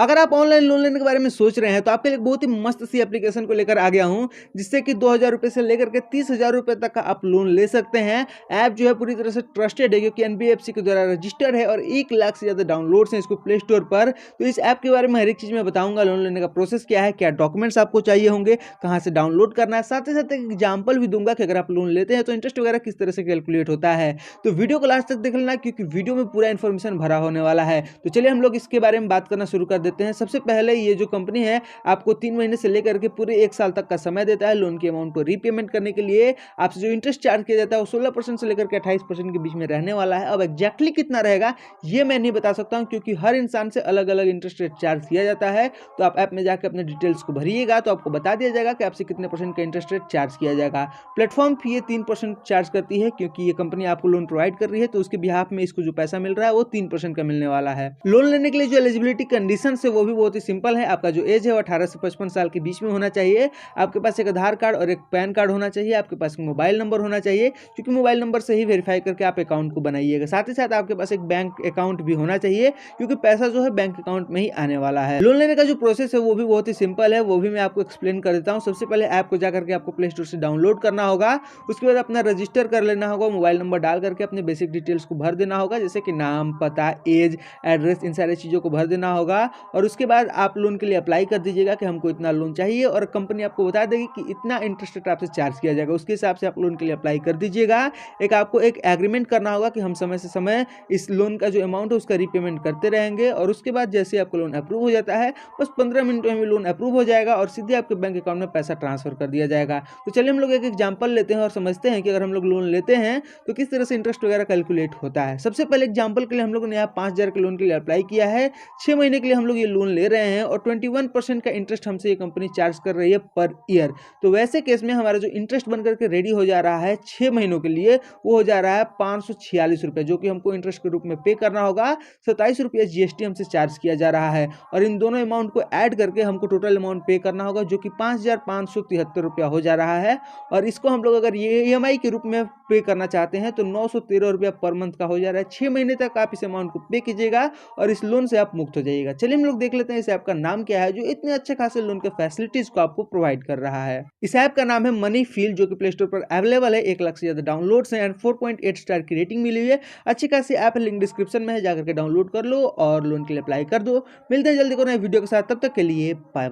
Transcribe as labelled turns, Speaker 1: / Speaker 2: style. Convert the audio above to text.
Speaker 1: अगर आप online loan लेने के बारे में सोच रहे हैं तो आपके लिए बहुत ही मस्त सी एप्लीकेशन को लेकर आ गया हूं, जिससे कि 2000 रुपए से लेकर के 30,000 रुपए तक का आप लोन ले सकते हैं। ऐप जो है पूरी तरह से ट्रस्टेड है, क्योंकि एनबीएफसी के द्वारा रजिस्टर्ड है और 1 लाख से ज़्यादा डाउनलोड्स हैं इसको प्ले स्टोर पर। तो इस ऐप के बारे में हर एक चीज़ मैं बताऊंगा, लोन लेने का प्रोसेस क्या है, क्या डॉक्यूमेंट्स आपको चाहिए होंगे, कहाँ से डाउनलोड करना है, साथ ही साथ एक एग्जाम्पल भी दूंगा कि अगर आप लोन लेते हैं तो इंटरेस्ट वगैरह किस तरह से कैलकुलेट होता है। तो वीडियो को लास्ट तक देख लेना, क्योंकि वीडियो में पूरा इन्फॉर्मेशन भरा होने वाला है। तो चलिए हम लोग इसके बारे में बात करना शुरू कर देते हैं। सबसे पहले ये जो कंपनी है आपको 3 महीने से लेकर के पूरे 1 साल तक का समय देता है लोन के अमाउंट को रीपेमेंट करने के लिए। आपसे जो इंटरेस्ट चार्ज किया जाता है वो 16% से लेकर के 28% के बीच में रहने वाला है। अब एग्जैक्टली कितना रहेगा ये मैं नहीं बता सकता हूं, क्योंकि हर इंसान से अलग अलग इंटरेस्ट रेट चार्ज किया जाता है। तो आप ऐप में जाकर अपने डिटेल्स को भरिएगा तो आपको बता दिया जाएगा कि आपसे कितने परसेंट का इंटरेस्ट रेट चार्ज किया जाएगा। प्लेटफॉर्म फी ये 3% चार्ज करती है, क्योंकि ये कंपनी आपको लोन प्रोवाइड कर रही है, तो उसके बिहाफ में इसको जो पैसा मिल रहा है वो 3% का मिलने वाला है। लोन लेने के लिए जो एलिजिबिलिटी कंडीशन है वो भी बहुत ही सिंपल है। आपका जो एज है वो 18 से 55 साल के बीच में होना चाहिए। आपके पास एक आधार कार्ड और एक पैन कार्ड होना चाहिए। आपके पास एक मोबाइल नंबर होना चाहिए, क्योंकि मोबाइल नंबर से ही वेरीफाई करके आप अकाउंट को बनाइएगा। साथ ही साथ आपके पास एक बैंक अकाउंट भी होना चाहिए, क्योंकि पैसा जो है बैंक अकाउंट में ही आने वाला है। लोन लेने का जो प्रोसेस है वो भी बहुत ही सिंपल है, वो भी मैं आपको एक्सप्लेन कर देता हूँ। सबसे पहले ऐप को जाकर के आपको प्ले स्टोर से डाउनलोड करना होगा। उसके बाद अपना रजिस्टर कर लेना होगा, मोबाइल नंबर डाल करके अपने बेसिक डिटेल्स को भर देना होगा, जैसे कि नाम, पता, एज, एड्रेस, इन सारी चीज़ों को भर देना होगा। और उसके बाद आप लोन के लिए अप्लाई कर दीजिएगा कि हमको इतना लोन चाहिए, और कंपनी आपको बता देगी कि इतना इंटरेस्ट रेट आपसे चार्ज किया जाएगा। उसके हिसाब से आप लोन के लिए अप्लाई कर दीजिएगा। आपको एक एग्रीमेंट करना होगा कि हम समय से समय इस लोन का जो अमाउंट है उसका रीपेमेंट करते रहेंगे। और उसके बाद जैसे आपका लोन अप्रूव हो जाता है, बस 15 मिनटों में लोन अप्रूव हो जाएगा और सीधे आपके बैंक अकाउंट में पैसा ट्रांसफर कर दिया जाएगा। तो चलिए हम लोग एक एग्जांपल लेते हैं और समझते हैं कि अगर हम लोग लोन लेते हैं तो किस तरह से इंटरेस्ट वगैरह कैलकुलेट होता है। सबसे पहले एग्जांपल के लिए हम लोगों ने यहाँ 5,000 के लोन के लिए अप्लाई किया है। 6 महीने के लिए हम लोग ये लोन ले रहे हैं और 21% का इंटरेस्ट हमसे ये कंपनी चार्ज कर रही है पर ईयर। तो वैसे केस में हमारा जो इंटरेस्ट बनकर के रेडी हो जा रहा है 6 महीनों के लिए, वो हो जा रहा है 546 रुपये, जो कि हमको इंटरेस्ट के रूप में पे करना होगा। 27 रुपये जीएसटी हमसे चार्ज किया जा रहा है, और इन दोनों अमाउंट को ऐड करके हमको टोटल अमाउंट पे करना होगा, जो कि 5,573 रुपया हो जा रहा है। और इसको हम लोग अगर ये ईएमआई के रूप में पे करना चाहते हैं तो 913 रुपया पर मंथ का हो जा रहा है। 6 महीने तक आप इस अमाउंट को पे कीजिएगा और इस लोन से आप मुक्त हो जाइएगा। चलिए हम लोग देख लेते हैं इस ऐप का नाम क्या है जो इतने अच्छे खासे लोन के फैसिलिटीज को आपको प्रोवाइड कर रहा है। इस ऐप का नाम है मनी फील, जो कि प्ले स्टोर पर अवेलेबल है। 1 लाख से ज्यादा डाउनलोड्स हैं एंड 4.8 स्टार की रेटिंग मिली हुई है। अच्छी खासी ऐप है, लिंक डिस्क्रिप्शन में है, जाकर के डाउनलोड कर लो और लोन के लिए अप्लाई कर दो। मिलते हैं जल्दी को नए वीडियो के साथ, तब तक के लिए बाय बाय।